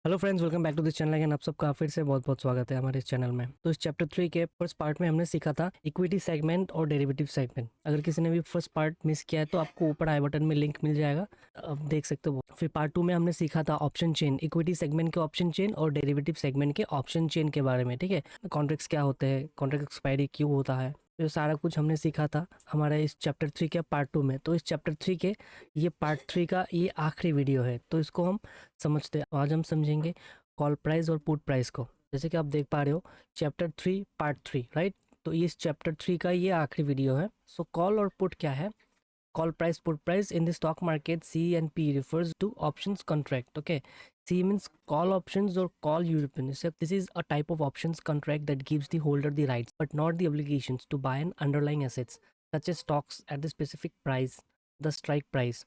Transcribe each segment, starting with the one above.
Hello friends, welcome back to this channel again. आप सबका फिर से बहुत बहुत स्वागत है हमारे इस चैनल में। तो इस चैप्टर 3 के फर्स्ट पार्ट में हमने सीखा था इक्विटी सेगमेंट और डेरिवेटिव सेगमेंट। अगर किसी ने भी फर्स्ट पार्ट मिस किया है तो आपको ऊपर आई बटन में लिंक मिल जाएगा, आप देख सकते हो। फिर पार्ट 2 में हमने सीखा था ऑप्शन चेन, इक्विटी सेगमेंट के ऑप्शन चेन और डेरिवेटिव सेगमेंट के ऑप्शन चेन के बारे में। ठीक है, कॉन्ट्रैक्ट्स क्या होते हैं, कॉन्ट्रैक्ट एक्सपायरी क्यों होता है, तो सारा कुछ हमने सीखा था हमारा इस चैप्टर 3 के पार्ट 2 में। तो इस चैप्टर 3 के ये पार्ट 3 का ये आखिरी वीडियो है, तो इसको हम समझते हैं। आज हम समझेंगे कॉल प्राइस और पुट प्राइस को। जैसे कि आप देख पा रहे हो, चैप्टर 3 पार्ट 3, राइट। तो इस चैप्टर 3 का ये आखिरी वीडियो है। सो कॉल और पुट क्या है, call price, put price in the stock market. C and P refers to options contract. Okay, C means call options or call European. So this is a type of options contract that gives the holder the rights but not the obligations to buy an underlying assets such as stocks at the specific price, the strike price.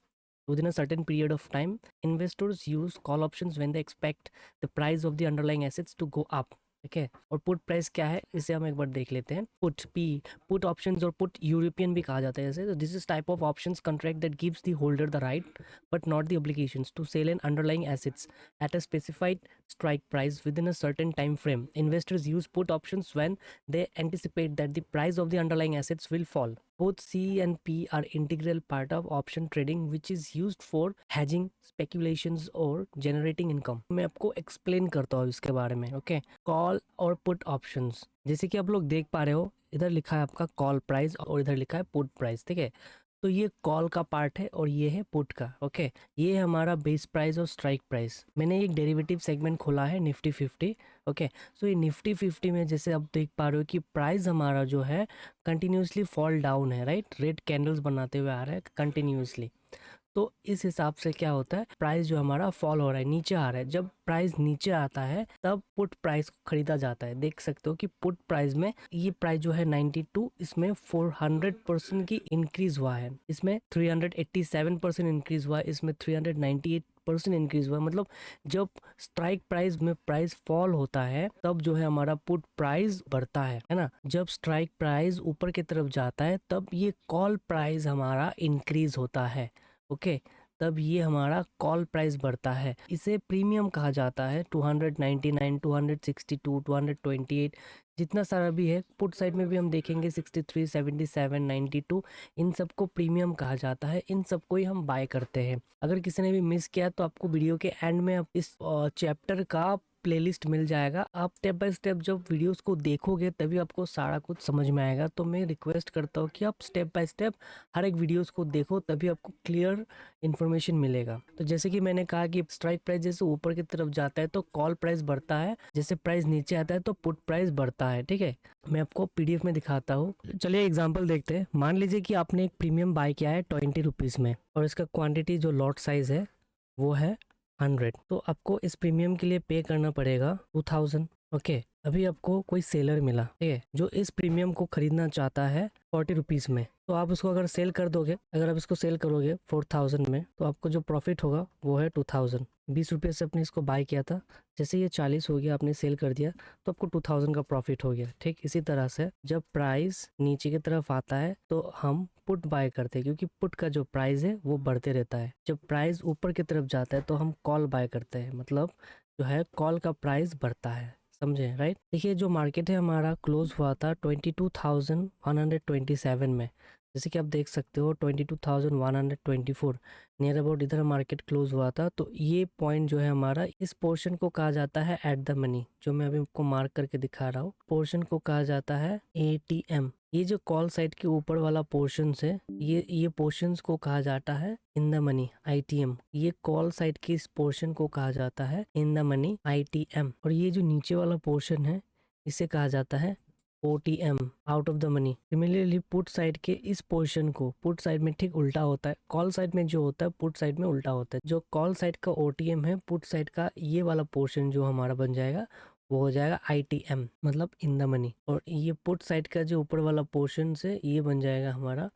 Within a certain period of time, investors use call options when they expect the price of the underlying assets to go up. ठीक है, और put price क्या है इसे हम एक बार देख लेते हैं। पुट पी, पुट ऑप्शंस और पुट यूरोपियन भी कहा जाता है ऐसे। तो this is type of options contract that gives the holder the right but not the obligations to sell an underlying assets at a specified strike price within a certain time frame. Investors use put options when they anticipate that the price of the underlying assets will fall. Both C and P are integral part of option trading, which is used for hedging, speculations or generating income. मैं आपको explain करता हूँ इसके बारे में। Okay, call और put options, जैसे कि आप लोग देख पा रहे हो, इधर लिखा है आपका कॉल प्राइस और इधर लिखा है पुट प्राइस। ठीक है, तो ये कॉल का पार्ट है और ये है पुट का। ओके, ये हमारा बेस प्राइस और स्ट्राइक प्राइस। मैंने एक डेरिवेटिव सेगमेंट खोला है निफ्टी 50। ओके, सो ये निफ्टी 50 में जैसे आप देख पा रहे हो कि प्राइस हमारा जो है कंटिन्यूसली फॉल डाउन है, राइट। रेड कैंडल्स बनाते हुए आ रहा है कंटिन्यूसली। तो इस हिसाब से क्या होता है, प्राइस जो हमारा फॉल हो रहा है, नीचे आ रहा है। जब प्राइस नीचे आता है तब पुट प्राइस को खरीदा जाता है। देख सकते हो कि पुट प्राइस में ये प्राइस जो है 92, इसमें 400% की इंक्रीज हुआ है, इसमें 387% इंक्रीज हुआ है, इसमें 398% इंक्रीज हुआ है। मतलब जब स्ट्राइक प्राइस में प्राइस फॉल होता है तब जो है हमारा पुट प्राइस बढ़ता है ना। जब स्ट्राइक प्राइस ऊपर की तरफ जाता है तब ये कॉल प्राइस हमारा इंक्रीज होता है। ओके, तब ये हमारा कॉल प्राइस बढ़ता है। इसे प्रीमियम कहा जाता है। 299, 262, 228 जितना सारा भी है। पुट साइड में भी हम देखेंगे 63, 77, 92, इन सबको प्रीमियम कहा जाता है। इन सबको ही हम बाय करते हैं। अगर किसी ने भी मिस किया तो आपको वीडियो के एंड में इस चैप्टर का प्लेलिस्ट मिल जाएगा। आप स्टेप बाय स्टेप जब वीडियोस को देखोगे तभी आपको सारा कुछ समझ में आएगा। तो मैं रिक्वेस्ट करता हूँ कि आप स्टेप बाय स्टेप हर एक वीडियोस को देखो, तभी आपको क्लियर इन्फॉर्मेशन मिलेगा। तो जैसे कि मैंने कहा कि स्ट्राइक प्राइस जैसे ऊपर की तरफ जाता है तो कॉल प्राइस बढ़ता है, जैसे प्राइस नीचे आता है तो पुट प्राइस बढ़ता है। ठीक है, मैं आपको पीडीएफ में दिखाता हूँ। चलिए एग्जाम्पल देखते हैं। मान लीजिए कि आपने एक प्रीमियम बाय किया है 20 रुपीज में और इसका क्वांटिटी जो लॉट साइज है वो है 100। तो आपको इस प्रीमियम के लिए पे करना पड़ेगा 2000। ओके, अभी आपको कोई सेलर मिला, ठीक है, जो इस प्रीमियम को खरीदना चाहता है 40 रुपीज में। तो आप उसको अगर सेल कर दोगे, अगर आप इसको सेल करोगे 4000 में, तो आपको जो प्रॉफिट होगा वो है 2000। 20 रुपये से आपने इसको बाय किया था, जैसे ये 40 हो गया, आपने सेल कर दिया तो आपको 2000 का प्रॉफिट हो गया। ठीक इसी तरह से जब प्राइस नीचे की तरफ आता है तो हम पुट बाय करते हैं, क्योंकि पुट का जो प्राइस है वो बढ़ते रहता है। जब प्राइस ऊपर की तरफ जाता है तो हम कॉल बाय करते हैं, मतलब जो है कॉल का प्राइस बढ़ता है। समझे, राइट। देखिए जो मार्केट है हमारा क्लोज हुआ था 22,127 में। जैसे कि आप देख सकते हो 22,124 नियर अबाउट इधर मार्केट क्लोज हुआ था। तो ये पॉइंट जो है हमारा, इस पोर्शन को कहा जाता है एट द मनी। जो मैं अभी आपको मार्क करके दिखा रहा हूँ, पोर्शन को कहा जाता है ATM। ये जो कॉल साइड के ऊपर वाला पोर्शन है, ये पोर्शंस को कहा जाता है इन द मनी, ITM। ये कॉल साइड के इस पोर्शन को कहा जाता है इन द मनी, ITM। और ये जो नीचे वाला पोर्शन है इसे कहा जाता है OTM, out of the money. Similarly put side के इस पोर्शन को, पुट साइड में ठीक उल्टा होता है। कॉल साइड में जो होता है पुट साइड में उल्टा होता है। जो कॉल साइड का OTM है, पुट साइड का ये वाला पोर्शन जो हमारा बन जाएगा वो हो जाएगा ITM, मतलब इन द मनी। और ये पुट साइड का जो ऊपर वाला पोर्शन है ये बन जाएगा हमारा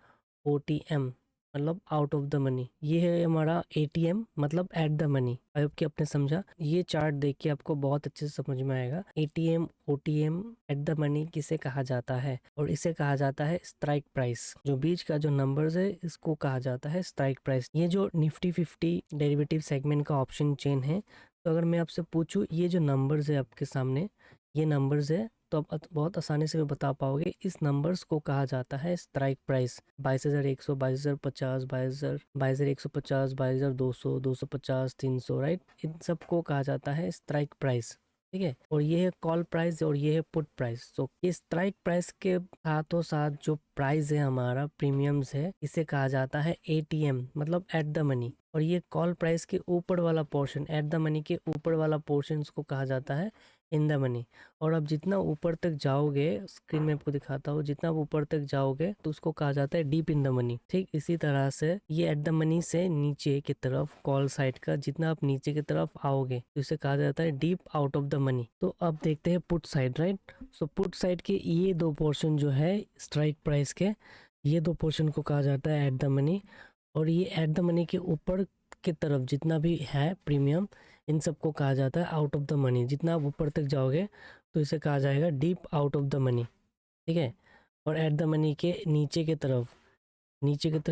OTM, मतलब आउट ऑफ द मनी। ये है हमारा ATM, मतलब at the money. I hope कि आपने समझा। ये चार्ट देख के आपको बहुत अच्छे से समझ में आएगा। ATM, OTM, at the money किसे कहा जाता है, और इसे कहा जाता है स्ट्राइक प्राइस। जो बीच का जो नंबर्स है इसको कहा जाता है स्ट्राइक प्राइस। ये जो निफ्टी 50 डेरिवेटिव सेगमेंट का ऑप्शन चेन है तो अगर मैं आपसे पूछूँ ये जो नंबर्स है आपके सामने, ये नंबर्स है, तो आप बहुत आसानी से बता पाओगे इस नंबर्स को कहा जाता है स्ट्राइक प्राइस। 22,100, 22,050, 22,150, 22,200, 250, 300, राइट, इन सबको कहा जाता है स्ट्राइक प्राइस। ठीक है, और ये है कॉल प्राइस और ये है पुट प्राइस। तो इस स्ट्राइक प्राइस के साथों साथ जो प्राइस है हमारा प्रीमियम्स है, इसे कहा जाता है एटीएम, मतलब एट द मनी। और ये कॉल प्राइस के ऊपर वाला पोर्शन, एट द मनी के ऊपर वाला पोर्शन को कहा जाता है इन द मनी। और अब जितना ऊपर तक जाओगे, स्क्रीन में आपको दिखाता हूँ, जितना आप ऊपर तक जाओगे तो उसको कहा जाता है डीप इन द मनी। ठीक इसी तरह से ये एट द मनी से नीचे की तरफ कॉल साइड का जितना आप नीचे की तरफ आओगे तो इसे कहा जाता है deep out of the money. तो अब देखते हैं put side, right. So put side के ये दो पोर्शन जो है स्ट्राइक प्राइस के, ये दो पोर्शन को कहा जाता है एट द मनी। और ये एट द मनी के ऊपर की तरफ जितना भी है प्रीमियम, इन सबको कहा जाता है आउट ऑफ द मनी। जितना आप ऊपर तक जाओगे तो इसे कहा जाएगा deep out of the money. ठीक है, और एट द मनी के नीचे की तरफ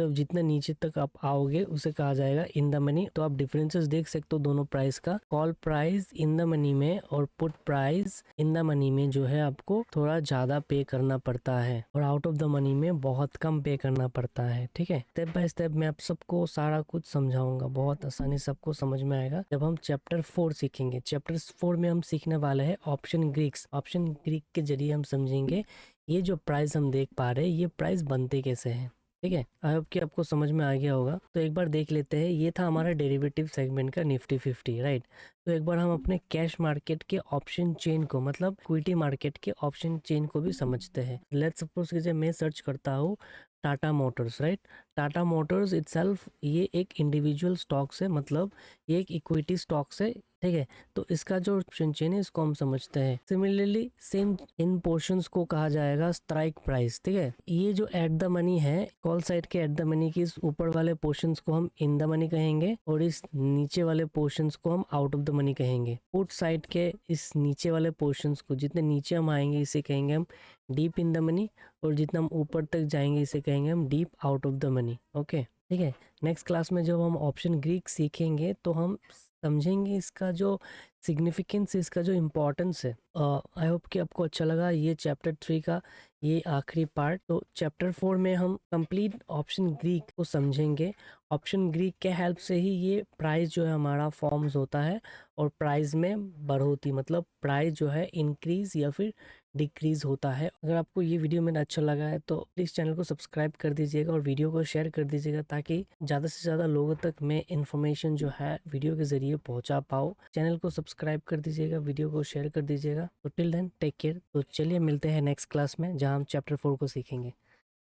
जितना नीचे तक आप आओगे उसे कहा जाएगा इन द मनी। तो आप डिफरेंसेस देख सकते हो दोनों प्राइस का। Call price in the money में और put price in the money में जो है आपको थोड़ा ज्यादा पे करना पड़ता है और आउट ऑफ द मनी में बहुत कम पे करना पड़ता है। ठीक है, स्टेप बाय स्टेप मैं आप सबको सारा कुछ समझाऊंगा, बहुत आसानी से सबको समझ में आएगा जब हम चैप्टर 4 सीखेंगे। चैप्टर 4 में हम सीखने वाले हैं ऑप्शन ग्रीक्स। ऑप्शन ग्रीक के जरिए हम समझेंगे ये जो प्राइस हम देख पा रहे हैं ये प्राइस बनते कैसे हैं। ठीक है, आई होप कि आपको समझ में आ गया होगा। तो एक बार देख लेते हैं, ये था हमारा डेरिवेटिव सेगमेंट का निफ्टी 50, राइट। तो एक बार हम अपने कैश मार्केट के ऑप्शन चेन को, मतलब इक्विटी मार्केट के ऑप्शन चेन को भी समझते हैं। लेट्स सपोज कि मैं सर्च करता हूँ Tata Motors, right. Tata Motors itself ये एक इंडिविजुअल स्टॉक्स है, मतलब ये एक इक्विटी स्टॉक्स है। ठीक है, तो इसका जो ऑप्शन चेन है इसको हम समझते हैं। सिमिलरली सेम इन पोर्शंस को कहा जाएगा स्ट्राइक प्राइस। ठीक है, ये जो एट द मनी है, कॉल साइड के एट द मनी की इस ऊपर वाले पोर्शंस को हम इन द मनी कहेंगे और इस नीचे वाले पोर्शंस को हम आउट ऑफ द मनी कहेंगे। पुट साइड के इस नीचे वाले पोर्शंस को, जितने नीचे हम आएंगे इसे कहेंगे हम डीप इन द मनी, और जितना हम ऊपर तक जाएंगे इसे कहेंगे हम deep out of the money. Okay, ठीक है। नेक्स्ट क्लास में जब हम ऑप्शन ग्रीक सीखेंगे तो हम समझेंगे इसका जो सिग्निफिकेंस, इसका जो इम्पोर्टेंस है। आई होप कि आपको अच्छा लगा ये चैप्टर 3 का ये आखिरी पार्ट। तो चैप्टर 4 में हम कंप्लीट ऑप्शन ग्रीक को समझेंगे। ऑप्शन ग्रीक के हेल्प से ही ये प्राइस जो है हमारा फॉर्म्स होता है और प्राइस में बढ़ोतरी, मतलब प्राइस जो है इंक्रीज या फिर डिक्रीज होता है। अगर आपको ये वीडियो मेरा अच्छा लगा है तो प्लीज़ चैनल को सब्सक्राइब कर दीजिएगा और वीडियो को शेयर कर दीजिएगा ताकि ज़्यादा से ज़्यादा लोगों तक मैं इन्फॉर्मेशन जो है वीडियो के ज़रिए पहुंचा पाऊँ। चैनल को सब्सक्राइब कर दीजिएगा, वीडियो को शेयर कर दीजिएगा। तो टिल देन टेक केयर। तो चलिए मिलते हैं नेक्स्ट क्लास में जहाँ हम चैप्टर 4 को सीखेंगे।